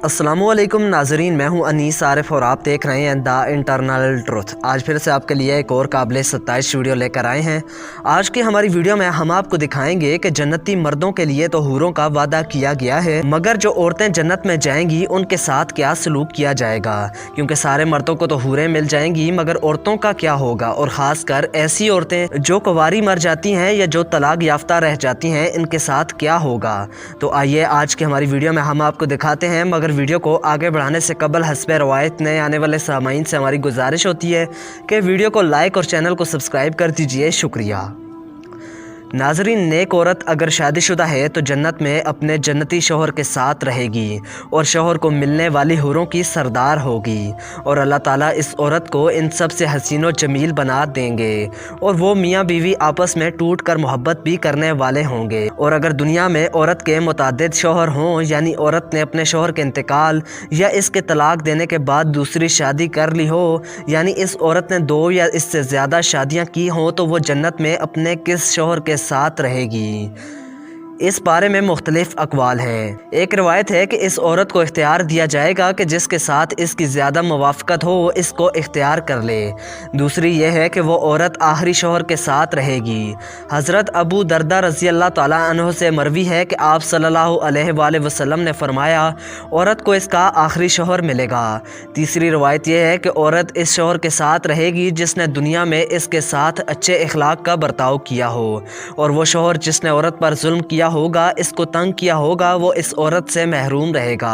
अस्सलामुअलैकुम नाजरीन, मैं हूं अनीस आरिफ और आप देख रहे हैं द इंटरनल ट्रुथ। आज फिर से आपके लिए एक और काबिल 27 वीडियो लेकर आए हैं। आज की हमारी वीडियो में हम आपको दिखाएंगे कि जन्नती मर्दों के लिए तो हूरों का वादा किया गया है, मगर जो औरतें जन्नत में जाएंगी उनके साथ क्या सलूक किया जाएगा। क्योंकि सारे मर्दों को तो हूरें मिल जाएंगी, मगर औरतों का क्या होगा, और ख़ासकर ऐसी औरतें जो कुंवारी मर जाती हैं या जो तलाक याफ्ता रह जाती हैं, इनके साथ क्या होगा। तो आइए आज की हमारी वीडियो में हम आपको दिखाते हैं। मगर वीडियो को आगे बढ़ाने से कबल हस्बे रवायत नए आने वाले सामाईन से हमारी गुजारिश होती है कि वीडियो को लाइक और चैनल को सब्सक्राइब कर दीजिए। शुक्रिया। नाजरीन, नेक औरत अगर शादीशुदा है तो जन्नत में अपने जन्नती शौहर के साथ रहेगी और शौहर को मिलने वाली हूरों की सरदार होगी, और अल्लाह ताला इस औरत को इन सब से हसीन व जमील बना देंगे, और वो मियाँ बीवी आपस में टूट कर मोहब्बत भी करने वाले होंगे। और अगर दुनिया में औरत के मुतादिद शौहर हों, यानी औरत ने अपने शौहर के इंतकाल या इसके तलाक देने के बाद दूसरी शादी कर ली हो, यानी इस औरत ने 2 या इससे ज़्यादा शादियाँ की हों, तो वो जन्नत में अपने किस शौहर के साथ रहेगी। इस बारे में मुख्तलिफ अक़वाल हैं। एक रवायत है कि इस औरत को इख्तियार दिया जाएगा कि जिसके साथ इसकी ज़्यादा मुवाफ़क़त हो इसको इख्तियार कर ले। दूसरी यह है कि वो औरत आखिरी शौहर के साथ रहेगी। हज़रत अबू दरदा रज़ी अल्लाह ताला अन्हु से मरवी है कि आप सल्लल्लाहु अलैहि वसल्लम ने फरमाया, औरत को इसका आखिरी शौहर मिलेगा। तीसरी रवायत यह है कि औरत इस शौहर के साथ रहेगी जिसने दुनिया में इसके साथ अच्छे अखलाक का बर्ताव किया हो, और वो शौहर जिसने औरत पर जुल्म किया होगा, इसको तंग किया होगा, वो इस औरत से महरूम रहेगा।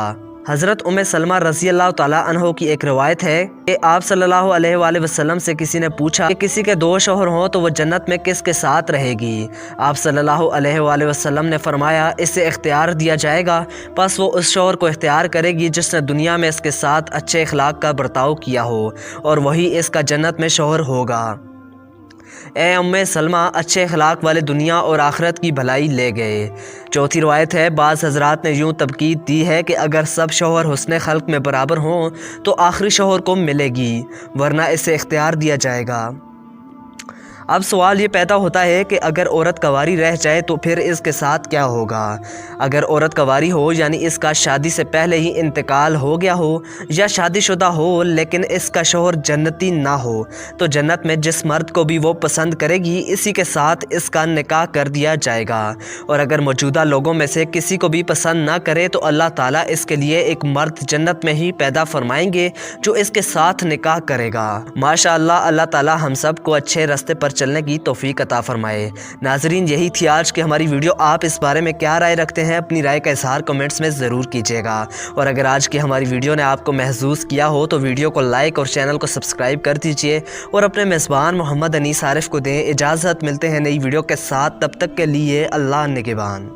हज़रत उम्मे सलमा रज़ी अल्लाह ताला अन्हो की एक रवायत है कि आप सल्लल्लाहु अलैहि वसल्लम से किसी ने पूछा कि किसी के 2 शौहर हों तो वो जन्नत में किसके साथ रहेगी। आप सल्लल्लाहु अलैहि वसल्लम ने फरमाया, इससे इख्तियार दिया जाएगा, बस वो उस शौहर को इख्तियार करेगी जिसने दुनिया में इसके साथ अच्छे अखलाक का बर्ताव किया हो, और वही इसका जन्नत में शौहर होगा। ए उम्मे सलमा अच्छे अखलाक वाले दुनिया और आखिरत की भलाई ले गए। चौथी रवायत है, बाज़ हज़रात ने यूँ तबकीद दी है कि अगर सब शौहर हुस्न खल्क में बराबर हों तो आखिरी शौहर को मिलेगी, वरना इसे इख्तियार दिया जाएगा। अब सवाल ये पैदा होता है कि अगर औरत कंवारी रह जाए तो फिर इसके साथ क्या होगा। अगर औरत कंवारी हो, यानी इसका शादी से पहले ही इंतकाल हो गया हो, या शादीशुदा हो लेकिन इसका शौहर जन्नती ना हो, तो जन्नत में जिस मर्द को भी वो पसंद करेगी इसी के साथ इसका निकाह कर दिया जाएगा। और अगर मौजूदा लोगों में से किसी को भी पसंद ना करे तो अल्लाह ताला इसके लिए एक मर्द जन्नत में ही पैदा फरमाएंगे जो इसके साथ निकाह करेगा। माशाअल्लाह, अल्लाह ताला हम सब को अच्छे रास्ते पर चलने की तौफीक अता फरमाए। नाजरीन, यही थी आज की हमारी वीडियो। आप इस बारे में क्या राय रखते हैं, अपनी राय का इजहार कमेंट्स में ज़रूर कीजिएगा। और अगर आज की हमारी वीडियो ने आपको महसूस किया हो तो वीडियो को लाइक और चैनल को सब्सक्राइब कर दीजिए, और अपने मेज़बान मोहम्मद अनीस आरिफ को दें इजाज़त। मिलते हैं नई वीडियो के साथ, तब तक के लिए अल्लाह निगहबान।